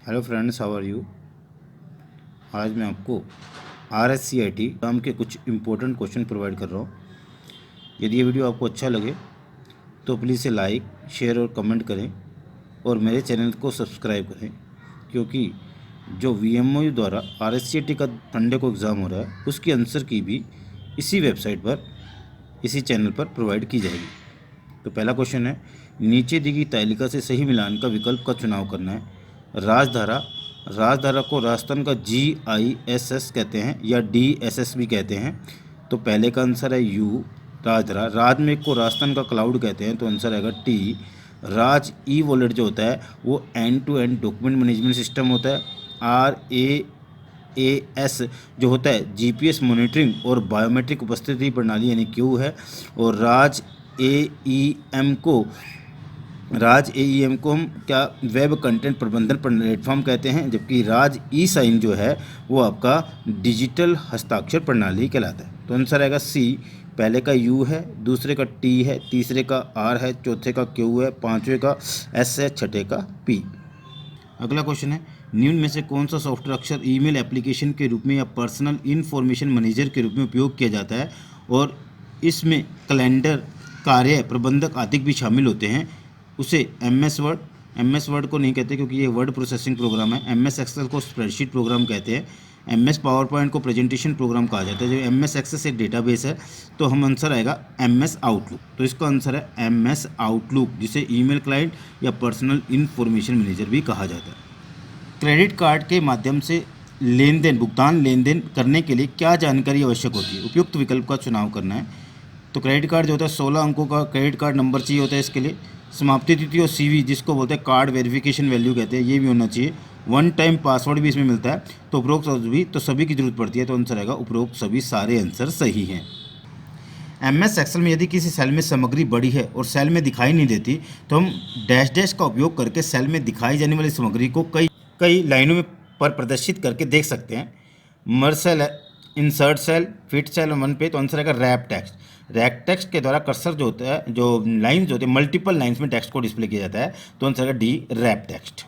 Hello friends, how are you. आज मैं आपको RSCIT एग्जाम के कुछ इंपॉर्टेंट क्वेश्चन प्रोवाइड कर रहा हूँ। यदि ये वीडियो आपको अच्छा लगे तो प्लीज़ इसे लाइक, शेयर और कमेंट करें और मेरे चैनल को सब्सक्राइब करें, क्योंकि जो VMOU द्वारा RSCIT का संडे को एग्ज़ाम हो रहा है उसकी आंसर की भी इसी वेबसाइट पर, इसी चैनल पर प्रोवाइड की जाएगी। तो पहला क्वेश्चन है, नीचे दी गई तालिका से सही मिलान का विकल्प का चुनाव करना है। राजधारा, राजधारा को राजस्थान का GISS कहते हैं या DSS भी कहते हैं। तो पहले का आंसर है यू, राजधारा। राजमेघ को राजस्थान का क्लाउड कहते हैं, तो आंसर आएगा टी। राज ई वॉलेट जो होता है वो end to end document management system होता है। RAAS जो होता है GPS मॉनिटरिंग और बायोमेट्रिक उपस्थिति प्रणाली यानी क्यू है। और राज AEM को हम क्या वेब कंटेंट प्रबंधन प्लेटफॉर्म कहते हैं, जबकि राज ई साइन जो है वो आपका डिजिटल हस्ताक्षर प्रणाली कहलाता है। तो आंसर आएगा सी। पहले का यू है, दूसरे का टी है, तीसरे का आर है, चौथे का क्यू है, पांचवे का एस है, छठे का पी। अगला क्वेश्चन है, निम्न में से कौन सा सॉफ्टवेयर अक्सर ईमेल एप्लीकेशन के रूप में या पर्सनल इन्फॉर्मेशन मैनेजर के रूप में उपयोग किया जाता है और इसमें कैलेंडर, कार्य प्रबंधक आदि भी शामिल होते हैं। उसे MS वर्ड को नहीं कहते क्योंकि ये वर्ड प्रोसेसिंग प्रोग्राम है। MS एक्सेल को स्प्रेडशीट प्रोग्राम कहते हैं। MS पावर पॉइंट को प्रेजेंटेशन प्रोग्राम कहा जाता है। जो MS एक्सेस एक डेटाबेस है, तो हम आंसर आएगा MS आउटलुक। तो इसका आंसर है MS आउटलुक, जिसे ईमेल क्लाइंट या पर्सनल इन्फॉर्मेशन मैनेजर भी कहा जाता है। क्रेडिट कार्ड के माध्यम से भुगतान लेन देन करने के लिए क्या जानकारी आवश्यक होती है? उपयुक्त विकल्प का चुनाव करना है। तो क्रेडिट कार्ड जो होता है 16 अंकों का क्रेडिट कार्ड नंबर चाहिए होता है इसके लिए। समाप्ति तिथि और CV जिसको बोलते हैं कार्ड वेरिफिकेशन वैल्यू कहते हैं, ये भी होना चाहिए। वन टाइम पासवर्ड भी इसमें मिलता है। तो उपरोक्त सभी की जरूरत पड़ती है, तो आंसर आएगा उपरोक्त सभी। सारे आंसर सही हैं। MS एक्सेल में यदि किसी सेल में सामग्री बड़ी है और सेल में दिखाई नहीं देती, तो हम डैश डैश का उपयोग करके सेल में दिखाई जाने वाली सामग्री को कई लाइनों में पर प्रदर्शित करके देख सकते हैं। मर्ज सेल है, insert cell, fit cell one पे, तो आंसर आएगा रैप टेक्स्ट। रैप टेक्स्ट के द्वारा कर्सर जो होता है, जो लाइन्स होते हैं, मल्टीपल लाइन्स में टेक्स्ट को डिस्प्ले किया जाता है, तो आंसर आएगा डी, रैप टेक्स्ट।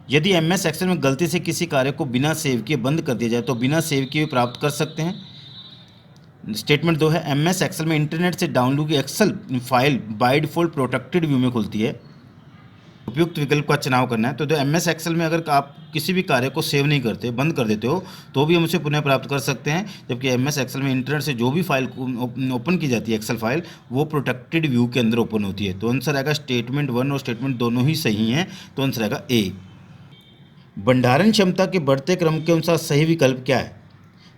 यदि MS एक्सेल में गलती से किसी कार्य को बिना सेव किए बंद कर दिया जाए तो बिना सेव किए प्राप्त कर सकते हैं। स्टेटमेंट 2 है, MS एक्सेल में इंटरनेट से डाउनलोड की Excel file by default protected view में खुलती है। उपयुक्त विकल्प का चुनाव करना है। तो जो MS एक्सेल में अगर आप किसी भी कार्य को सेव नहीं करते, बंद कर देते हो, तो भी हम उसे पुनः प्राप्त कर सकते हैं। जबकि MS एक्सेल में इंटरनेट से जो भी फाइल ओपन की जाती है, एक्सेल फाइल, वो प्रोटेक्टेड व्यू के अंदर ओपन होती है। तो आंसर आएगा स्टेटमेंट 1 और स्टेटमेंट दोनों ही सही हैं, तो आंसर आएगा ए। भंडारण क्षमता के बढ़ते क्रम के अनुसार सही विकल्प क्या है?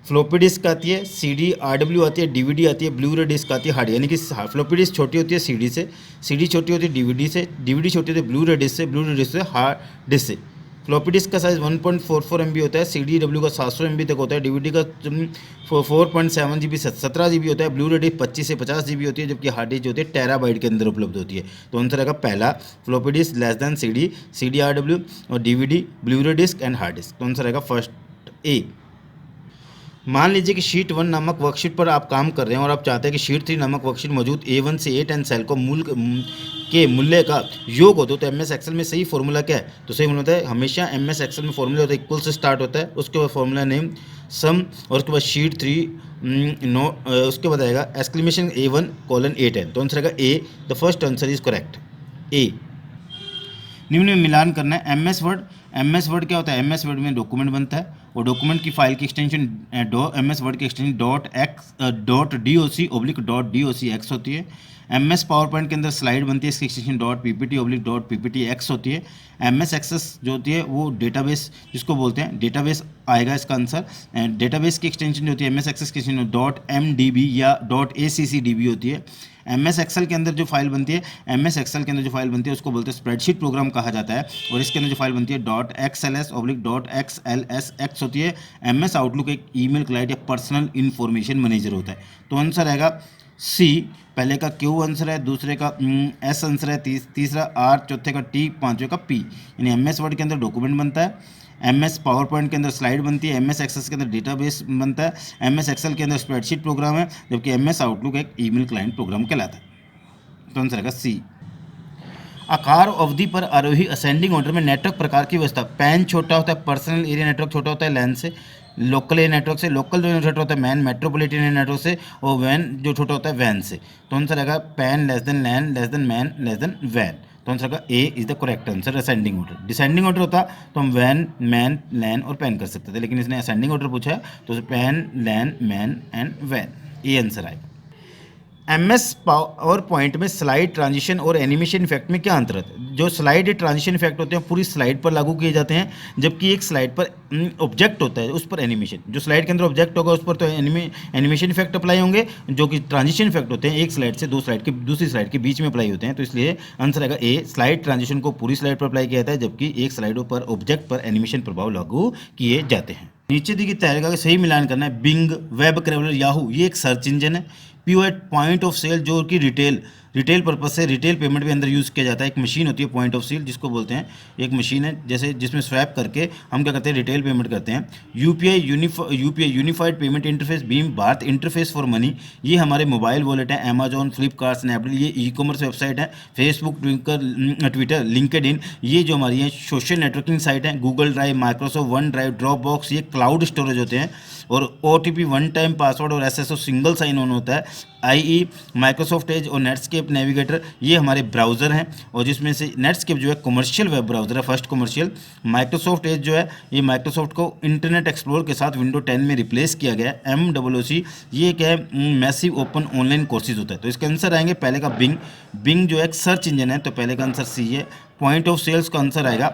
फ्लॉपी डिस्क आती है, CD RW आती है, DVD आती है, ब्लू रे डिस्क आती है, हार्ड। यानी कि फ्लॉपी डिस्क छोटी होती है CD से, CD छोटी होती है DVD से, DVD छोटी होती है ब्लू रे डिस्क से, ब्लू रे डिस्क से हार्ड डिस्क से। फ्लॉपी डिस्क का साइज़ 1.44 MB होता है, CDW का 700 MB तक होता है, DVD का 4.7 GB 17 GB होता है, ब्लू रे डिस्क 25 से 50 GB होती है, जबकि हार्ड डिस्क जो होती है टेराबाइट के अंदर उपलब्ध होती है। तो आंसर आएगा पहला, floppy disk less than CD RW और DVD, ब्लू रे डिस्क एंड हार्ड डिस्क। तो आंसर आएगा फर्स्ट ए। मान लीजिए कि शीट 1 नामक वर्कशीट पर आप काम कर रहे हैं और आप चाहते हैं कि शीट 3 नामक वर्कशीट मौजूद A1 से A10 सेल को मूल्य का योग हो। तो MS एक्सेल में सही फॉर्मूला क्या है? तो सही फॉर्मूला होता है, हमेशा MS एक्सेल में फॉर्मूला होता है इक्वल से स्टार्ट होता है, उसके बाद फॉर्मूला नेम सम, और उसके बाद शीट 3 उसके बाद आएगा एक्सक्लेमेशन A1:A10। तो आंसर आएगा A. The first answer is correct, A. निम्न में मिलान करना है। MS वर्ड क्या होता है? MS वर्ड में डॉक्यूमेंट बनता है और डॉक्यूमेंट की फाइल की एक्सटेंशन MS वर्ड की एक्सटेंशन .doc/.docx होती है। MS पावर पॉइंट के अंदर स्लाइड बनती है, इसकी एक्सटेंशन .ppt/.pptx होती है। MS एक्सेस जो होती है वो डेटाबेस जिसको बोलते हैं, डेटाबेस आएगा इसका आंसर। डेटाबेस की एक्सटेंशन जो होती है MS एक्सेस की एक्सटेंशन .mdb या .accdb होती है। MS एक्सेल के अंदर जो फाइल बनती है, MS एक्सेल के अंदर जो फाइल बनती है उसको बोलते हैं स्प्रेडशीट प्रोग्राम कहा जाता है, और इसके अंदर जो फाइल बनती है .xls/.xlsx होती है। MS आउटलुक एक ईमेल क्लाइंट या पर्सनल इन्फॉर्मेशन मैनेजर होता है। तो आंसर आएगा सी। पहले का Q आंसर है, दूसरे का S आंसर है, तीसरा R, चौथे का T, पांचवे का P। यानी MS वर्ड के अंदर डॉक्यूमेंट बनता है, MS पावर पॉइंट के अंदर स्लाइड बनती है, MS एक्सेस के अंदर डेटाबेस बनता है, MS एक्सेल के अंदर स्प्रेडशीट प्रोग्राम है, जबकि MS आउटलुक एक ईमेल क्लाइंट प्रोग्राम कहलाता है। तो आंसर आएगा सी। आकार अवधि पर आरोही असेंडिंग ऑर्डर में नेटवर्क प्रकार की व्यवस्था। पैन छोटा होता है, पर्सनल एरिया नेटवर्क छोटा होता है लैन से, लोकल एरिया नेटवर्क से, लोकल जो छोटा होता है मैन मेट्रोपॉलिटन एरिया नेटवर्क से, और वैन जो छोटा होता है वैन से। तो आंसर रहेगा PAN less than LAN less than MAN less than वैन। तो आंसर का A is the correct answer ascending order. Descending order होता तो हम वैन मैन लैन और पैन कर सकते थे, लेकिन इसने असेंडिंग ऑर्डर पूछा है तो पैन लैन मैन एंड वैन, ये आंसर आएगा। MS पावर पॉइंट में स्लाइड ट्रांजिशन और एनिमेशन इफेक्ट में क्या अंतर है? जो स्लाइड ट्रांजिशन इफेक्ट होते हैं पूरी स्लाइड पर लागू किए जाते हैं, जबकि एक स्लाइड पर ऑब्जेक्ट होता है उस पर एनिमेशन। जो स्लाइड के अंदर ऑब्जेक्ट होगा उस पर तो एनिमेशन इफेक्ट अप्लाई होंगे, जो कि ट्रांजिशन इफेक्ट होते हैं एक स्लाइड से दूसरी स्लाइड के बीच में अप्लाई होते हैं। तो इसलिए आंसर आएगा ए, स्लाइड ट्रांजिशन को पूरी स्लाइड पर अप्लाई किया जाता है, जबकि एक स्लाइडों पर ऑब्जेक्ट पर एनिमेशन प्रभाव लागू किए जाते हैं। नीचे दी गई तरीका का सही मिलान करना है। बिंग, वेब क्रैवलर, याहू ये एक सर्च इंजन है। पॉइंट ऑफ सेल जो कि रिटेल पर्पस से रिटेल पेमेंट के अंदर यूज़ किया जाता है। एक मशीन होती है पॉइंट ऑफ सेल जिसको बोलते हैं, एक मशीन है जैसे जिसमें स्वैप करके हम क्या करते हैं रिटेल पेमेंट करते हैं। UPI unified payment interface, Bhim Bharat interface for money, ये हमारे मोबाइल वॉलेट है। अमेजॉन, फ्लिपकार्ट, स्नैपडील ये ई कॉमर्स वेबसाइट है। फेसबुक, ट्विटर, लिंक्डइन ये जो हमारी है सोशल नेटवर्किंग साइट है। Google drive, Microsoft one drive, drop box ये क्लाउड स्टोरेज होते हैं। और OTP वन टाइम पासवर्ड और SSO सिंगल साइन ऑन होता है। IE, माइक्रोसॉफ्ट एज और नेटस्केप नेविगेटर ये हमारे ब्राउज़र हैं, और जिसमें से नेटस्केप जो है कमर्शियल वेब ब्राउज़र है, फर्स्ट कमर्शियल। माइक्रोसॉफ्ट एज जो है ये माइक्रोसॉफ्ट को इंटरनेट एक्सप्लोर के साथ विंडो 10 में रिप्लेस किया गया है। MOOC ये क्या है, मैसिव ओपन ऑनलाइन कोर्सेज होता है। तो इसके आंसर आएंगे पहले का बिंग जो है एक सर्च इंजन है, तो पहले का आंसर सी है। पॉइंट ऑफ सेल्स का आंसर आएगा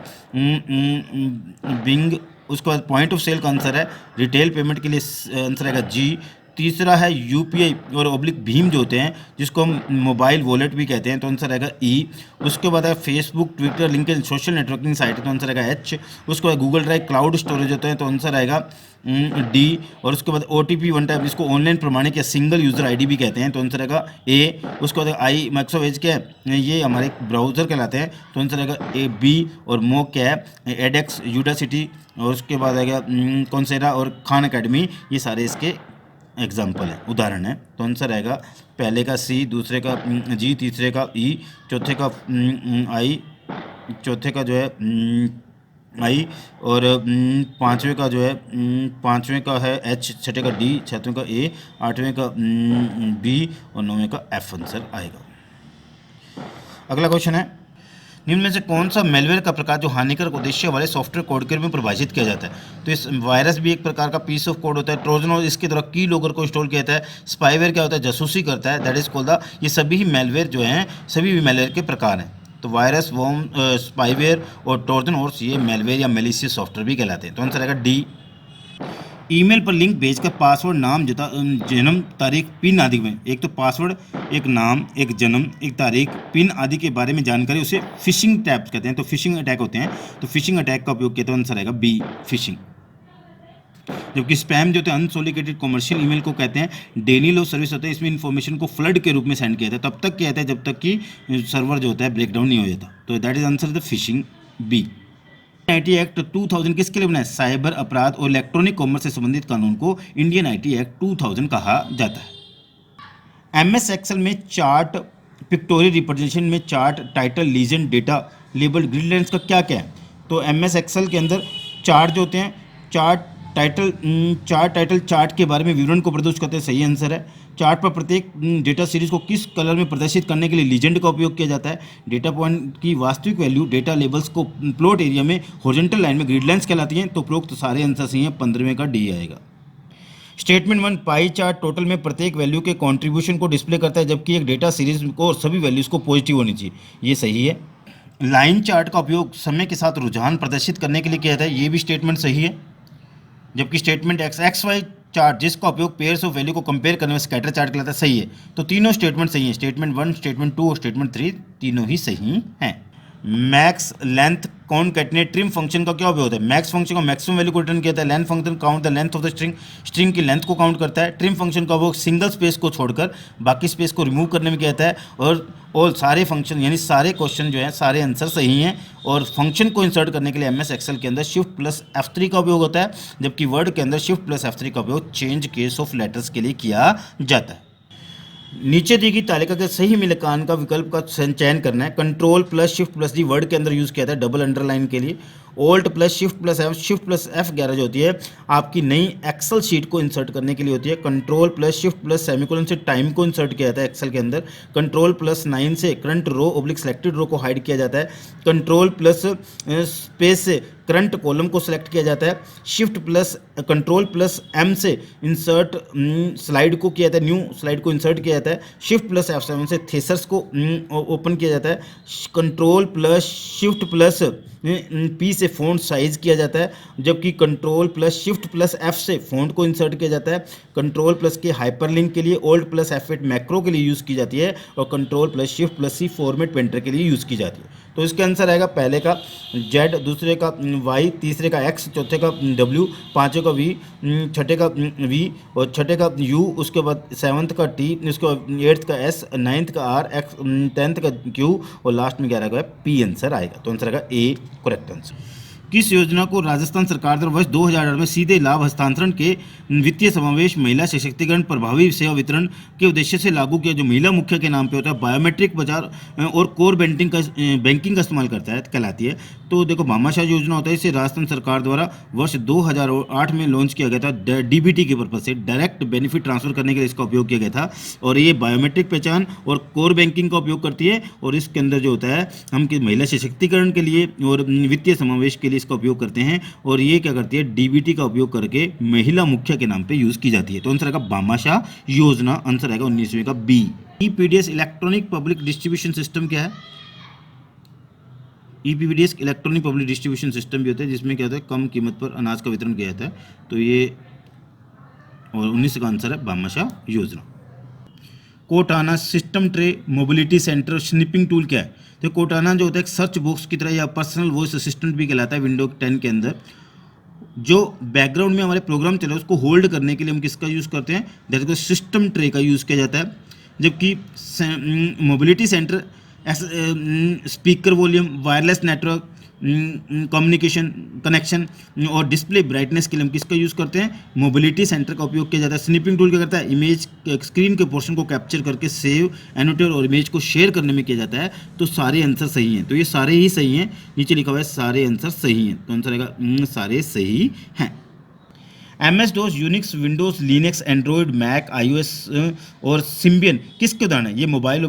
बिंग। उसके बाद पॉइंट ऑफ सेल का आंसर है रिटेल पेमेंट के लिए आंसर आएगा जी। तीसरा है UPI और ऑब्लिक भीम जो होते हैं जिसको हम मोबाइल वॉलेट भी कहते हैं, तो आंसर आएगा ई। उसके बाद है Facebook, Twitter, LinkedIn social networking site है, तो आंसर आएगा एच। उसके बाद गूगल ड्राइव क्लाउड स्टोरेज होते हैं, तो आंसर आएगा डी। और उसके बाद OTP वन टाइम जिसको ऑनलाइन प्रमाणिक या सिंगल यूज़र ID भी कहते हैं, तो आंसर आएगा ए। उसके बाद आई माइक्रोसॉफ्ट एज क्या है, ये हमारे ब्राउज़र कहलाते हैं, तो आंसर आएगा ए बी। और मोक क्या है, एडेक्स, यूडासिटी, और उसके बाद आएगा कौनसेरा और खान अकेडमी, ये सारे इसके एग्जाम्पल है, उदाहरण है। तो आंसर आएगा पहले का सी, दूसरे का जी, तीसरे का ई, चौथे का आई, चौथे का जो है आई, और पाँचवें का जो है पाँचवें का है एच, छठे का डी, छठवें का ए, आठवें का बी और नौवें का एफ आंसर आएगा। अगला क्वेश्चन है, निम्न में से कौन सा मेलवेयर का प्रकार जो हानिकारक उद्देश्य वाले सॉफ्टवेयर कोड के रूप में परिभाषित किया जाता है? तो इस वायरस भी एक प्रकार का पीस ऑफ कोड होता है। ट्रोजन और इसके द्वारा की लोगर को इंस्टॉल किया जाता है। स्पाईवेयर क्या होता है, जासूसी करता है, दैट इज कॉल्ड द। ये सभी ही मेलवेयर जो हैं सभी भी मेलवेयर के प्रकार हैं। तो वायरस, वॉर्म, स्पाईवेयर और ट्रोजन हॉर्स ये मेलवेयर या मेलिशियस सॉफ्टवेयर भी कहलाते हैं। तो आंसर आएगा डी। ईमेल पर लिंक भेजकर पासवर्ड, नाम, जन्म तारीख, पिन आदि में, एक तो पासवर्ड, एक नाम, एक जन्म, एक तारीख, पिन आदि के बारे में जानकारी, उसे फिशिंग टैप कहते हैं। तो फिशिंग अटैक होते हैं, तो फिशिंग अटैक का उपयोग किया, तो आंसर आएगा बी, फिशिंग। जबकि स्पैम जो होते हैं अनसोलिकेटेड कमर्शियल ईमेल को कहते हैं। डेनियल ऑफ सर्विस होता है, इसमें इन्फॉर्मेशन को फ्लड के रूप में सेंड किया जाता है, तब तक किया जाता है जब तक कि सर्वर जो होता है ब्रेकडाउन नहीं हो जाता। तो that is answer the phishing, B. IT act 2000 किसके लिए बना है? साइबर अपराध और इलेक्ट्रॉनिक कॉमर्स से संबंधित कानून को इंडियन IT एक्ट 2000 कहा जाता है। MS एक्सेल में चार्ट, पिक्टोरियल रिप्रेजेंटेशन में chart, title, legend, data, label, grid lines का क्या क्या है? तो MS एक्सेल के अंदर चार्ट जो होते हैं, चार्ट टाइटल चार्ट के बारे में विवरण को प्रदर्शित करते हैं, सही आंसर है। चार्ट पर प्रत्येक डेटा सीरीज को किस कलर में प्रदर्शित करने के लिए लीजेंड का उपयोग किया जाता है? डेटा पॉइंट की वास्तविक वैल्यू डेटा लेबल्स को प्लॉट एरिया में हॉरिजॉन्टल लाइन में ग्रिड लाइन्स कहलाती हैं। तो उपरोक्त तो सारे आंसर सही हैं, 15वें का डी आएगा। स्टेटमेंट 1, पाई चार्ट टोटल में प्रत्येक वैल्यू के कंट्रीब्यूशन को डिस्प्ले करता है, जबकि एक डेटा सीरीज को और सभी वैल्यूज़ को पॉजिटिव होनी चाहिए, ये सही है। लाइन चार्ट का उपयोग समय के साथ रुझान प्रदर्शित करने के लिए किया जाता है, ये भी स्टेटमेंट सही है। जबकि स्टेटमेंट XY चार्ट जिसका उपयोग पेयर्स ऑफ वैल्यू को कंपेयर करने में स्कैटर चार्ट कहलाता है, सही है। तो तीनों स्टेटमेंट सही हैं, स्टेटमेंट 1, स्टेटमेंट 2 और स्टेटमेंट 3 तीनों ही सही हैं। Max, length, concatenate, trim function का क्या उपयोग होता है? मैक्स फंक्शन का मैक्सिमम वैल्यू को रिटर्न किया जाता है। Length function count the length of the string की लेंथ को काउंट करता है। ट्रिम फंक्शन का उपयोग सिंगल स्पेस को छोड़कर बाकी स्पेस को रिमूव करने में किया जाता है। और सारे फंक्शन यानी सारे क्वेश्चन जो है सारे आंसर सही हैं। और फंक्शन को इंसर्ट करने के लिए MS एक्सेल के अंदर शिफ्ट प्लस F3 का उपयोग होता है, जबकि वर्ड के अंदर शिफ्ट प्लस F3 का उपयोग चेंज केस ऑफ लेटर्स के लिए किया जाता है। नीचे दी गई तालिका के सही मिलान का विकल्प का चयन करना है। Control plus shift plus D Word के अंदर यूज़ किया था डबल अंडरलाइन के लिए। Alt plus shift plus F, shift plus F11 जो होती है आपकी नई एक्सेल शीट को इंसर्ट करने के लिए होती है। Control plus shift plus semicolon से टाइम को इंसर्ट किया जाता है एक्सेल के अंदर। कंट्रोल प्लस 9 से करंट रो ऑब्लिक सेलेक्टेड रो को हाइड किया जाता है। कंट्रोल प्लस स्पेस से करंट कॉलम को सिलेक्ट किया जाता है। Shift plus control plus M से इंसर्ट स्लाइड को किया जाता है, न्यू स्लाइड को इंसर्ट किया जाता है। शिफ्ट प्लस F7 से थेसर्स को ओपन किया जाता है। Control plus shift plus P से फ़ॉन्ट साइज किया जाता है, जबकि control plus shift plus F से फ़ॉन्ट को इंसर्ट किया जाता है। कंट्रोल प्लस के हाइपरलिंक के लिए ओल्ड प्लस F8 मैक्रो के लिए यूज़ की जाती है और control plus shift plus C format painter के लिए यूज़ की जाती है। तो इसका आंसर आएगा पहले का Z, दूसरे का Y, तीसरे का X, चौथे का W, पाँचवें का V, छठे का V और छठे का U, उसके बाद 7th का T, उसके बाद 8th का S, 9th का R, X, 10th का Q और लास्ट में 11 का P आंसर आएगा। तो आंसर आएगा A करेक्ट आंसर। किस योजना को राजस्थान सरकार द्वारा वर्ष 2008 में सीधे लाभ हस्तांतरण के वित्तीय समावेश, महिला सशक्तिकरण, प्रभावी सेवा वितरण के उद्देश्य से लागू किया, जो महिला मुखिया के नाम पे होता है, बायोमेट्रिक बाजार और कोर बैंकिंग का इस्तेमाल करता है, कहलाती है। तो देखो भामाशाह योजना होता है, इसे राजस्थान सरकार द्वारा वर्ष 2008 में लॉन्च किया गया था DBT के पर्पज से, डायरेक्ट बेनिफिट ट्रांसफर करने के लिए इसका उपयोग किया गया था। और ये बायोमेट्रिक पहचान और कोर बैंकिंग का उपयोग करती है और इसके अंदर जो होता है हम महिला सशक्तिकरण के लिए और वित्तीय समावेश के लिए इसका उपयोग करते हैं। और ये क्या करती है, DBT का उपयोग करके महिला मुखिया के नाम पे यूज की जाती है। तो आंसर आएगा भामाशाह योजना, आंसर आएगा 19वीं का B। EPDS electronic public distribution system क्या है? EPDS electronic public distribution system भी होता है, जिसमें क्या होता है कम कीमत पर अनाज का वितरण किया जाता है। तो ये और 19 का आंसर है भामाशाह योजना। कोटाना system tray mobility centre snipping tool क्या है? तो कोटाना जो होता है एक सर्च बॉक्स की तरह या पर्सनल वॉइस असिस्टेंट भी कहलाता है विंडो 10 के अंदर। जो बैकग्राउंड में हमारे प्रोग्राम चल रहा है उसको होल्ड करने के लिए हम किसका यूज़ करते हैं? दैट इज सिस्टम ट्रे का यूज़ किया जाता है। जबकि mobility centre speaker volume, wireless network, communication connection और डिस्प्ले ब्राइटनेस के लिए हम किसका यूज़ करते हैं? मोबिलिटी सेंटर का उपयोग किया जाता है। स्निपिंग टूल क्या करता है? इमेज स्क्रीन के पोर्शन को कैप्चर करके सेव, एनोटेट और इमेज को शेयर करने में किया जाता है। तो सारे आंसर सही हैं, तो ये सारे ही सही हैं, नीचे लिखा हुआ है सारे आंसर सही हैं। तो आंसर आएगा सारे सही हैं। MS-DOS, Unix, Windows, Linux, Android, Mac, iOS और सिम्बियन किसके उदाहरण है? ये मोबाइल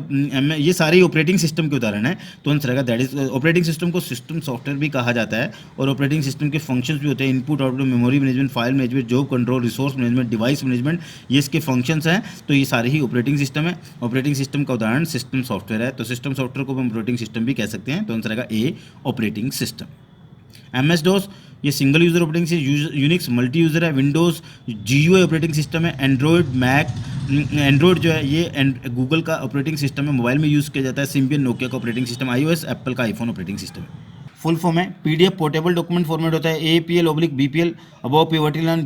ये सारे ऑपरेटिंग सिस्टम के उदाहरण है। तो आंसर आएगा दैट इज ऑपरेटिंग सिस्टम को सिस्टम सॉफ्टवेयर भी कहा जाता है और ऑपरेटिंग सिस्टम के फंक्शंस भी होते हैं, input output, memory management, file management, job control, resource management, device management, ये इसके फंक्शंस हैं। तो ये सारे ही ऑपरेटिंग सिस्टम है। ऑपरेटिंग सिस्टम का उदाहरण सिस्टम सॉफ्टवेयर है, तो सिस्टम सॉफ्टवेयर को हम ऑपरेटिंग सिस्टम भी कह सकते हैं। तो आंसर आएगा A ऑपरेटिंग सिस्टम। MS-DOS ये single user operating system, Unix multi user है, विंडोज़ GUI ऑपरेटिंग सिस्टम है, एंड्रॉयड मैक, एंड्रॉयड जो है ये गूगल का ऑपरेटिंग सिस्टम है, मोबाइल में यूज़ किया जाता है। सिम्बियन नोकिया का ऑपरेटिंग सिस्टम, iOS एप्पल का आईफोन ऑपरेटिंग सिस्टम है। फुल फॉर्म है PDF पोर्टेबल डॉक्यूमेंट फॉर्मेट होता है, APL/BPL, above poverty line,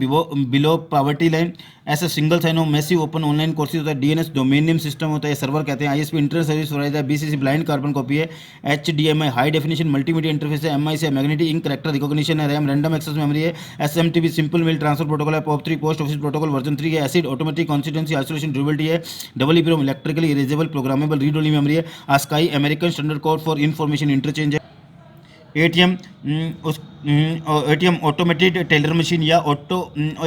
below poverty line, ऐसा single sign of massive open online courses होता है। DNS डोमेन नेम सिस्टम होता है, सर्वर कहते हैं। ISP इंटरनेट सर्विस प्रोवाइडर है। BCC ब्लाइंड कार्बन कॉपी है। HDMI high definition multimedia interface है। MIC magnetic ink character recognition है। RAM रैंडम एक्सेस मेमोरी है। SMTP simple mail transfer protocol है। POP3 post office protocol version 3 है। ACID automatic consistency isolation durability है। EEPROM electrically erasable programmable read only memory है। ASCII American standard code for information interchange है। ATM automated teller machine या auto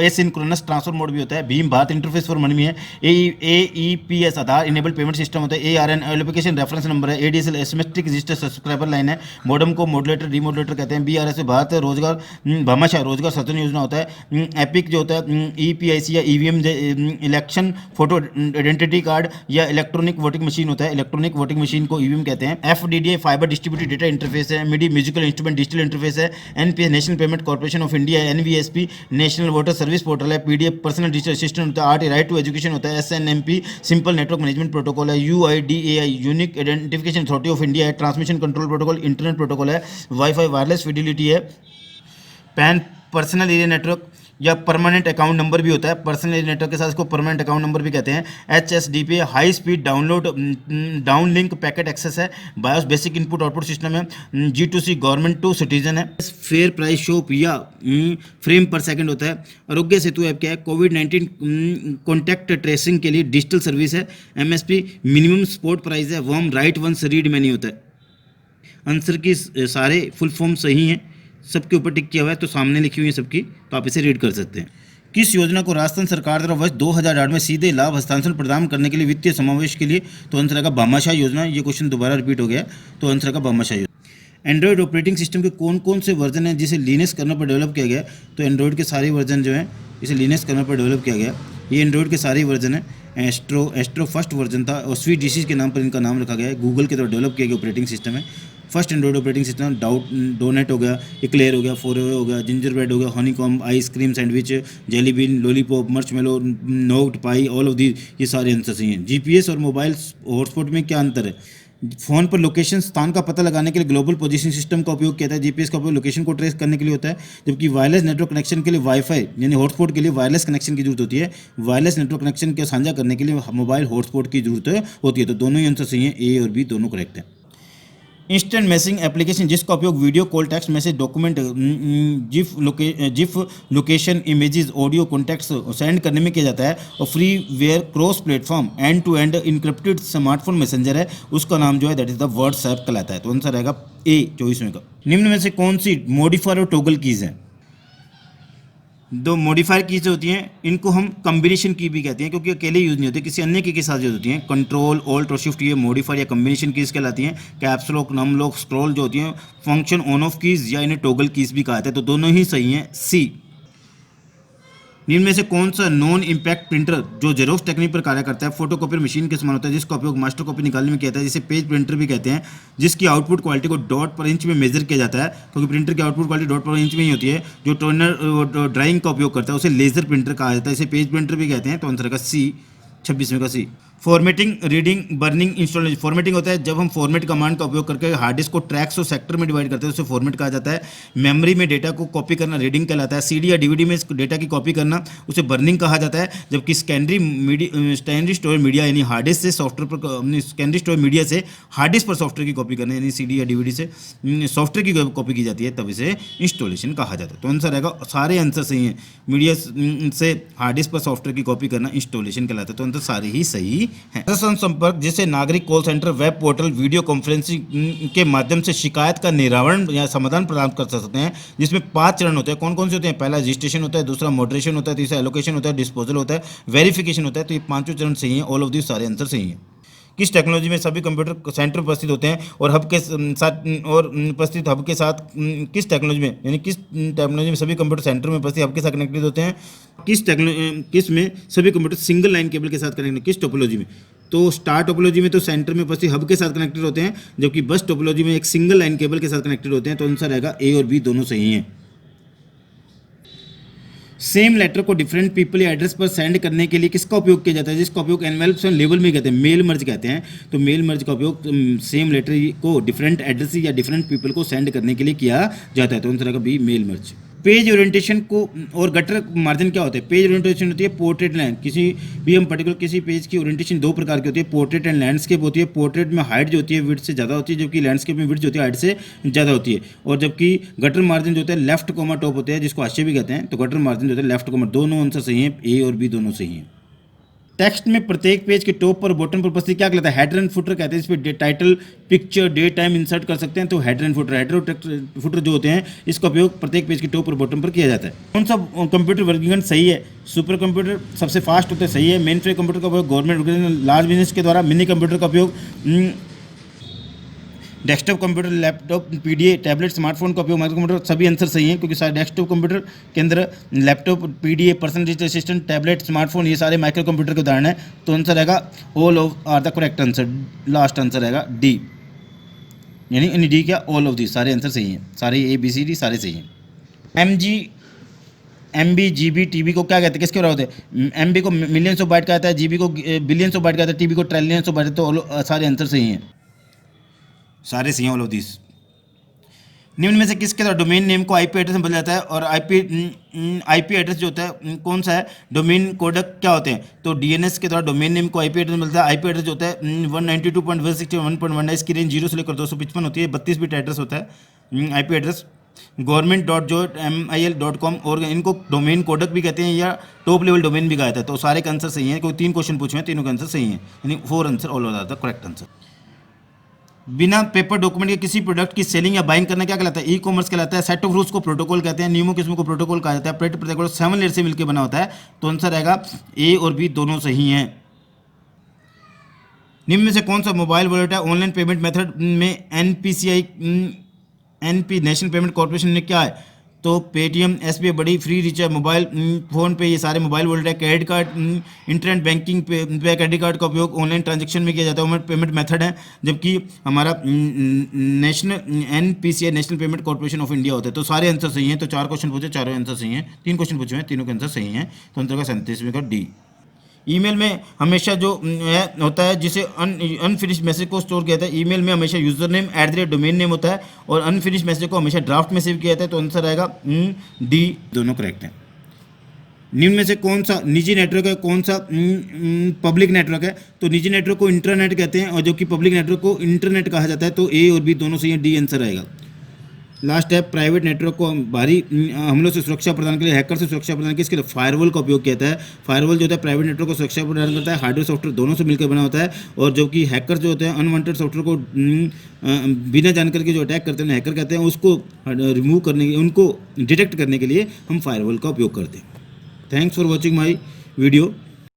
asynchronous transfer mode भी होता है। Bhim Bharat interface for money में है। AEPS आधार enable payment system होता है। ARN एप्लीकेशन रेफरेंस नंबर है। ADSL asymmetric register subscriber line है। मॉडम को मॉडुलेटर डीमॉडुलेटर कहते हैं। BRS भारत रोजगार भामाशाह रोजगार सृजन योजना होता है। एपिक जो होता है EPIC या EVM election photo identity card या इलेक्ट्रॉनिक वोटिंग मशीन होता है। इलेक्ट्रॉनिक वोटिंग मशीन को EVM कहते हैं। FDDI fibre distributed data interface है। MIDI musical instrument digital interface है। NPS national payment corporation of India है। NVSP national voter service portal है। PDF पर्सनल डिजिटल असिस्टेंट होता है। RT राइट टू एजुकेशन होता है। SNMP simple network management protocol है। UIDAI unique identification authority of India है। Transmission control protocol internet protocol है। Wifi wireless fidelity है। PAN personal area network या permanent account number भी होता है, पर्सनल नेटवर्क के साथ इसको परमानेंट अकाउंट नंबर भी कहते हैं। HSDP high speed down link packet access है। BIOS basic input output system है। G2C गवर्नमेंट टू सिटीजन है। फेयर प्राइस शॉप या फ्रेम पर सेकंड होता है। आरोग्य सेतु ऐप क्या है? कोविड-19 कॉन्टैक्ट ट्रेसिंग के लिए डिजिटल सर्विस है। MSP मिनिमम सपोर्ट प्राइस है। WORM write once read many होता है। आंसर की सारे फुल फॉर्म सही हैं, सबके ऊपर टिक किया हुआ है, तो सामने लिखी हुई है सबकी, तो आप इसे रीड कर सकते हैं। किस योजना को राजस्थान सरकार द्वारा वर्ष 2008 में सीधे लाभ हस्तांतरण प्रदान करने के लिए वित्तीय समावेश के लिए, तो आंसर आएगा भामाशाह योजना। ये क्वेश्चन दोबारा रिपीट हो गया, तो आंसर आएगा भामाशाह योजना। एंड्रॉयड ऑपरेटिंग सिस्टम के कौन कौन से वर्जन हैं जिसे लिनक्स कर्नल पर डेवलप किया गया? तो एंड्रॉयड के सारे वर्जन जो हैं इसे लिनक्स कर्नल पर डेवलप किया गया। ये एंड्रॉयड के सारे वर्जन हैं। एस्ट्रो फर्स्ट वर्जन था और स्वीट डिशीज के नाम पर इनका नाम रखा गया है। गूगल के द्वारा डेवलप किया गया ऑपरेटिंग सिस्टम है। First Android operating system donate हो गया, इक्लेयर हो गया, फोरवे हो गया, जिंजर ब्रेड हो गया, honeycomb, ice cream sandwich, jelly bean, lollipop, marshmallow, nougat pie, all of the, ये सारे आंसर सही हैं। GPS और मोबाइल हॉटस्पॉट में क्या अंतर है? फ़ोन पर लोकेशन स्थान का पता लगाने के लिए ग्लोबल पोजीशन सिस्टम का उपयोग किया जाता है। GPS का उपयोग लोकेशन को ट्रेस करने के लिए होता है, जबकि वायरलेस नेटवर्क कनेक्शन के लिए वाईफाई यानी हॉटस्पॉट के लिए वायरलेस कनेक्शन की जरूरत होती है। वायरलेस नेटवर्क कनेक्शन को साझा करने के लिए मोबाइल हॉटस्पॉट की जरूरत होती है। तो दोनों ही आंसर सही हैं, A और B दोनों करेक्ट हैं। इंस्टेंट मैसेजिंग एप्लीकेशन जिसका उपयोग video call, text message, document, GIF location, images, audio, contacts send करने में किया जाता है और freeware cross platform end to end encrypted smartphone messenger है, उसका नाम जो है दैट इज द व्हाट्सएप कहलाता है। तो आंसर रहेगा A 24वें का। निम्न में से कौन सी मॉडिफायर और टॉगल कीज हैं? दो मॉडिफायर कीज होती हैं, इनको हम कॉम्बिनेशन की भी कहते हैं क्योंकि अकेले यूज नहीं होते, किसी अन्य की के साथ यूज होती हैं। कंट्रोल, ऑल्ट और शिफ्ट ये मॉडिफायर या कॉम्बिनेशन कीज कहलाती हैं। Caps lock, num lock, scroll जो होती हैं फंक्शन ऑन ऑफ कीज या इन्हें टॉगल कीज भी कहा जाता है। तो दोनों ही सही हैं, C। निम्न में से कौन सा नॉन इम्पैक्ट प्रिंटर जो जेरोक्स टेक्निक पर कार्य करता है फोटोकॉपी मशीन के समान होता है, जिसका उपयोग मास्टर कॉपी निकालने में किया जाता है, जिसे पेज प्रिंटर भी कहते हैं, जिसकी आउटपुट क्वालिटी को डॉट पर इंच में मेजर किया जाता है, क्योंकि प्रिंटर की आउटपुट क्वालिटी डॉट पर इंच में ही होती है। जो टोनर ड्राइंग का उपयोग करता है उसे लेजर प्रिंटर कहा जाता है, इसे पेज प्रिंटर भी कहते हैं। तो आंसर का C 26वें का C। Formatting, reading, burning, installation. Formatting होता है जब हम फॉर्मेट कमांड का उपयोग करके हार्ड डिस्क को ट्रैक्स और सेक्टर में डिवाइड करते हैं, उसे फॉर्मेट कहा जाता है। मेमोरी में डेटा को कॉपी करना रीडिंग कहलाता है। CD या DVD में डेटा की कॉपी करना उसे बर्निंग कहा जाता है। जबकि सेकेंडरी स्टोरेज मीडिया यानी हार्ड डिस्क से सॉफ्टवेयर पर सेकेंडरी स्टोरेज मीडिया से हार्ड डिस्क पर सॉफ्टवेयर की कॉपी करना यानी CD या DVD से सॉफ्टवेयर की कॉपी की जाती है, तब इसे इंस्टॉलेशन कहा जाता है। तो आंसर रहेगा, सारे आंसर सही हैं। मीडिया से हार्ड डिस्क पर सॉफ्टवेयर की कॉपी करना इंस्टॉलेशन कहलाता है। तो आंसर सारे ही सही है। संपर्क जिसे नागरिक call centre, web portal, video conferencing के माध्यम से शिकायत का निरावरण या समाधान प्रदान कर सकते हैं, जिसमें 5 चरण होते हैं। कौन कौन से होते हैं? पहला रजिस्ट्रेशन होता है, दूसरा मॉडरेशन होता है, तीसरा एलोकेशन होता है, डिस्पोजल होता है, वेरिफिकेशन होता है। तो ये 5 चरण सही हैं, ऑल ऑफ दिस सारे आंसर सही हैं। किस टेक्नोलॉजी में सभी कंप्यूटर सेंटर उपस्थित होते हैं और हब के साथ और उपस्थित हब के साथ किस टेक्नोलॉजी में यानी किस टेक्नोलॉजी में सभी कंप्यूटर सेंटर में उपस्थित हब के साथ कनेक्टेड होते हैं? किस में सभी कंप्यूटर सिंगल लाइन केबल के साथ कनेक्टेड, किस टोपोलॉजी में? तो स्टार टोपोलॉजी में तो सेंटर में उपस्थित हब के साथ कनेक्टेड होते हैं, जबकि बस टोपोलॉजी में एक सिंगल लाइन केबल के साथ कनेक्टेड होते हैं। तो आंसर रहेगा A और B दोनों सही हैं। सेम लेटर को डिफरेंट पीपल या एड्रेस पर सेंड करने के लिए किसका उपयोग किया जाता है? जिसका उपयोग एनवेल्प्स एंड लेबल में कहते हैं, मेल मर्ज कहते हैं। तो मेल मर्ज का उपयोग सेम लेटर को डिफरेंट एड्रेस या डिफरेंट पीपल को सेंड करने के लिए किया जाता है। तो आंसर का B mail merge. Page orientation को और गटर मार्जिन क्या होता है? पेज ओरिएंटेशन होती है पोर्ट्रेट लैंड, किसी भी हम पर्टिकुलर किसी पेज की ओरिएंटेशन 2 प्रकार की होती है, पोर्ट्रेट एंड लैंडस्केप होती है। पोर्ट्रेट में हाइट जो होती है विड्थ से ज़्यादा होती है, जबकि लैंडस्केप में विड्थ जो होती है हाइट से ज़्यादा होती है। और जबकि गटर मार्जिन जो होता है लेफ्ट कोमा टॉप होते हैं, जिसको हाशिया भी कहते हैं। तो गटर मार्जिन जो होता है लेफ्ट कोमा, दोनों आंसर सही हैं, A और B दोनों सही हैं। टेक्स्ट में प्रत्येक पेज के टॉप पर बॉटम पर उपस्थित क्या कहलाता है? हेडर एंड फुटर कहते हैं। इस पर title, picture, date, time insert कर सकते हैं। तो हेडर एंड फुटर, हेडर और फुटर जो होते हैं इसका उपयोग प्रत्येक पेज के टॉप और बॉटम पर किया जाता है। कौन सा कंप्यूटर वर्गीकरण सही है? सुपर कंप्यूटर सबसे फास्ट होता है, सही है। मेन फ्रेम कंप्यूटर का उपयोग गवर्नमेंट लार्ज बिजनेस के द्वारा, मिनी कंप्यूटर का उपयोग desktop computer, laptop, PDA, tablet, smartphone का उपयोग, माइक्रो कंप्यूटर, सभी आंसर सही हैं क्योंकि सारे डेस्कटॉप कंप्यूटर के अंदर laptop, PDA, personal digital assistant, tablet, smartphone ये सारे माइक्रो कंप्यूटर के उदाहरण हैं। तो आंसर रहेगा all of are the correct answer. Last answer रहेगा D, यानी D क्या? ऑल ऑफ दी, सारे आंसर सही हैं, सारे A B C D सारे सही हैं। MB GB TB को क्या कहते हैं? किसके बराबर होते हैं? MB को मिलियंस ऑफ बाइट कहता है, GB को बिलियंस ऑफ बाइट कहता है, TB को ट्रिलियंस ऑफ बाइट। तो सारे आंसर सही हैं, सारे सही हैं, ऑल ऑफ दिस। निम्न में से किसके द्वारा डोमेन नेम को आईपी एड्रेस में बदला जाता है? और आईपी एड्रेस जो होता है कौन सा है? डोमेन कोडक क्या होते हैं? तो डीएनएस के द्वारा डोमेन नेम को आईपी एड्रेस मिलता है। आईपी एड्रेस जो होता है 192.168.1.1 इसकी रेंज 0 से लेकर 255 होती है। 32 बिट एड्रेस होता है आईपी एड्रेस। government.mil.com और इनको डोमेन कोडक भी कहते हैं या टॉप लेवल डोमेन भी कहा जाता है। तो सारे के आंसर सही हैं, क्योंकि 3 क्वेश्चन पूछे हैं, तीनों के आंसर सही हैं, यानी 4 answer all over the correct answer. बिना पेपर डॉक्यूमेंट के किसी प्रोडक्ट की सेलिंग या बाइंग करना क्या कहलाता है? ई कॉमर्स कहलाता है। सेट ऑफ रूल्स को प्रोटोकॉल कहते हैं। नियमों किस्मों को प्रोटोकॉल कहा जाता है। पेट प्रोटोकॉल 7 लेयर से मिलकर बना होता है। तो आंसर रहेगा ए और बी दोनों सही हैं। निम्न में से कौन सा मोबाइल वॉलेट है? ऑनलाइन पेमेंट मेथड में एनपी नेशनल पेमेंट कॉर्पोरेशन ने क्या है? तो पेटीएम, एसबीआई, बड़ी, फ्री रिचार्ज, मोबाइल फ़ोन पे, ये सारे मोबाइल वॉलेट है। क्रेडिट कार्ड, इंटरनेट बैंकिंग पे क्रेडिट कार्ड का उपयोग ऑनलाइन ट्रांजैक्शन में किया जाता है, पेमेंट मेथड है। जबकि हमारा national NPCI national payment corporation of India होता है। तो सारे आंसर सही हैं। तो 4 क्वेश्चन पूछे, चारों आंसर सही हैं। 3 क्वेश्चन पूछे हैं, तीनों के आंसर सही हैं। तो आंसर का 37वें का डी। ईमेल में हमेशा जो है होता है जिसे अनफिनिश्ड मैसेज को स्टोर किया जाता है। ईमेल में हमेशा यूजर नेम @डोमेन नेम होता है और अनफिनिश्ड मैसेज को हमेशा ड्राफ्ट में सेव किया जाता है। तो आंसर आएगा डी, दोनों करेक्ट हैं। निम्न में से कौन सा निजी नेटवर्क है, कौन सा पब्लिक नेटवर्क है? तो निजी नेटवर्क को इंटरनेट कहते हैं और जो कि पब्लिक नेटवर्क को इंटरनेट कहा जाता है। तो ए और बी दोनों सही हैं, डी आंसर आएगा। लास्ट है प्राइवेट नेटवर्क को बाहरी हमलों से सुरक्षा प्रदान के लिए, हैकर से सुरक्षा प्रदान किसके लिए? फायरवॉल का उपयोग किया जाता है। फायरवॉल जो होता है प्राइवेट नेटवर्क को सुरक्षा प्रदान करता है। हार्डवेयर सॉफ्टवेयर दोनों से मिलकर बना होता है। और जो कि हैकर जो होते हैं अनवांटेड सॉफ्टवेयर को बिना जानकारी के जो अटैक करते हैं हैकर कहते हैं, उसको रिमूव करने के, उनको डिटेक्ट करने के लिए हम फायरवॉल का उपयोग करते हैं। Thanks for watching my video.